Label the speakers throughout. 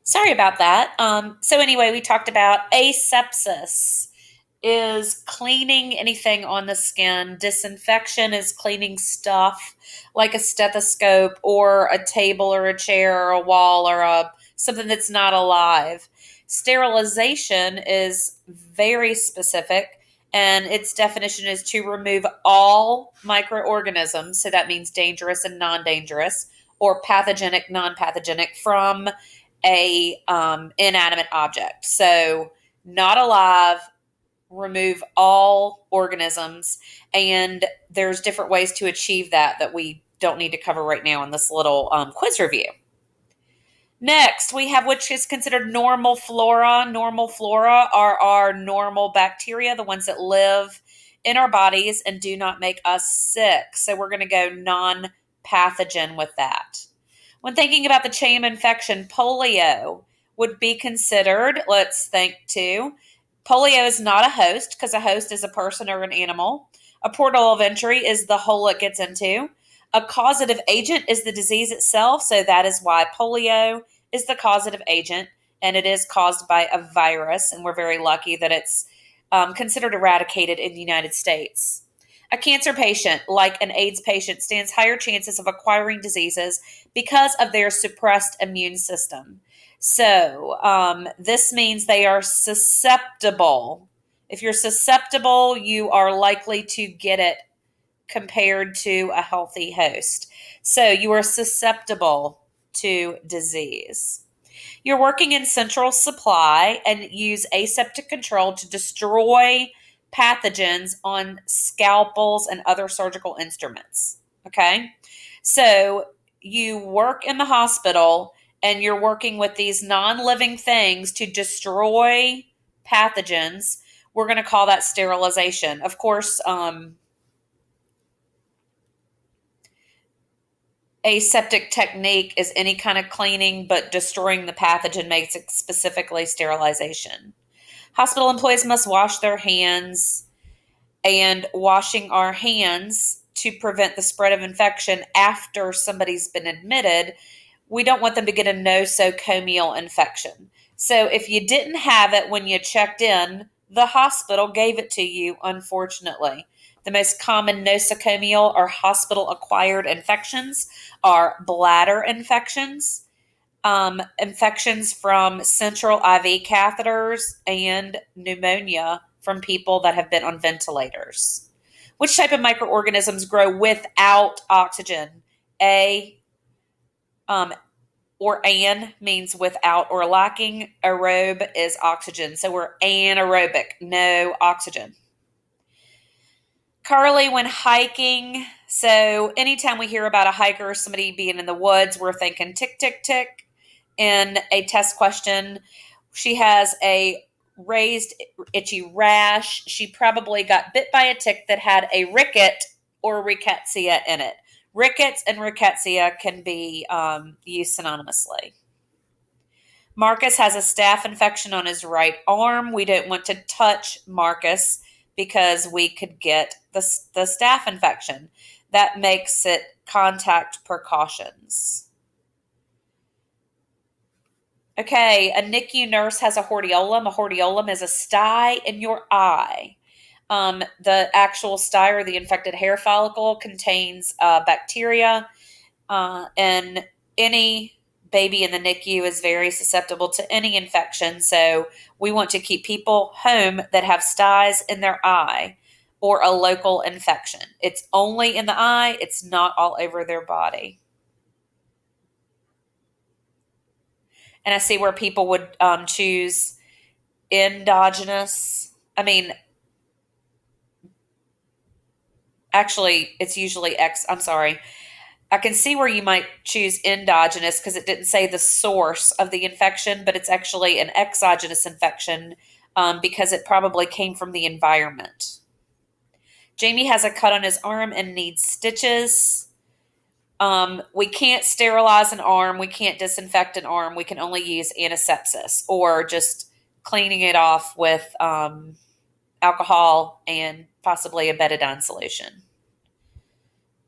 Speaker 1: Sorry about that. So anyway, we talked about asepsis is cleaning anything on the skin. Disinfection is cleaning stuff like a stethoscope or a table or a chair or a wall or something that's not alive. Sterilization is very specific, and its definition is to remove all microorganisms, so that means dangerous and non-dangerous, or pathogenic, non-pathogenic, from a inanimate object. So not alive, remove all organisms, and there's different ways to achieve that we don't need to cover right now in this little quiz review. Next, we have which is considered normal flora. Normal flora are our normal bacteria, the ones that live in our bodies and do not make us sick. So we're going to go non-pathogen with that. When thinking about the chain of infection, polio would be considered, let's think too. Polio is not a host because a host is a person or an animal. A portal of entry is the hole it gets into. A causative agent is the disease itself, so that is why polio is the causative agent, and it is caused by a virus, and we're very lucky that it's considered eradicated in the United States. A cancer patient, like an AIDS patient, stands higher chances of acquiring diseases because of their suppressed immune system. So this means they are susceptible. If you're susceptible, you are likely to get it compared to a healthy host. So you are susceptible to disease. You're working in central supply and use aseptic control to destroy pathogens on scalpels and other surgical instruments. Okay. So you work in the hospital and you're working with these non-living things to destroy pathogens. We're going to call that sterilization. Of course, aseptic technique is any kind of cleaning, but destroying the pathogen makes it specifically sterilization. Hospital employees must wash their hands, and washing our hands to prevent the spread of infection after somebody's been admitted. We don't want them to get a nosocomial infection. So if you didn't have it when you checked in, the hospital gave it to you, unfortunately. The most common nosocomial or hospital-acquired infections are bladder infections, infections from central IV catheters, and pneumonia from people that have been on ventilators. Which type of microorganisms grow without oxygen? A or an means without or lacking. Aerobe is oxygen. So we're anaerobic, no oxygen. Carly, when hiking, so anytime we hear about a hiker or somebody being in the woods, we're thinking tick, tick, tick. In a test question, she has a raised itchy rash. She probably got bit by a tick that had a ricket or rickettsia in it. Rickets and rickettsia can be used synonymously. Marcus has a staph infection on his right arm. We don't want to touch Marcus because we could get the staph infection. That makes it contact precautions. Okay, a NICU nurse has a hordeolum. A hordeolum is a sty in your eye. The actual sty or the infected hair follicle contains bacteria, and any baby in the NICU is very susceptible to any infection. So we want to keep people home that have styes in their eye or a local infection. It's only in the eye. It's not all over their body. And I see where people would choose endogenous. I mean, actually, it's usually I'm sorry. I can see where you might choose endogenous because it didn't say the source of the infection, but it's actually an exogenous infection because it probably came from the environment. Jamie has a cut on his arm and needs stitches. We can't sterilize an arm. We can't disinfect an arm. We can only use antisepsis or just cleaning it off with alcohol and possibly a betadine solution.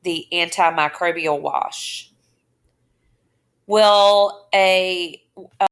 Speaker 1: The antimicrobial wash. Will a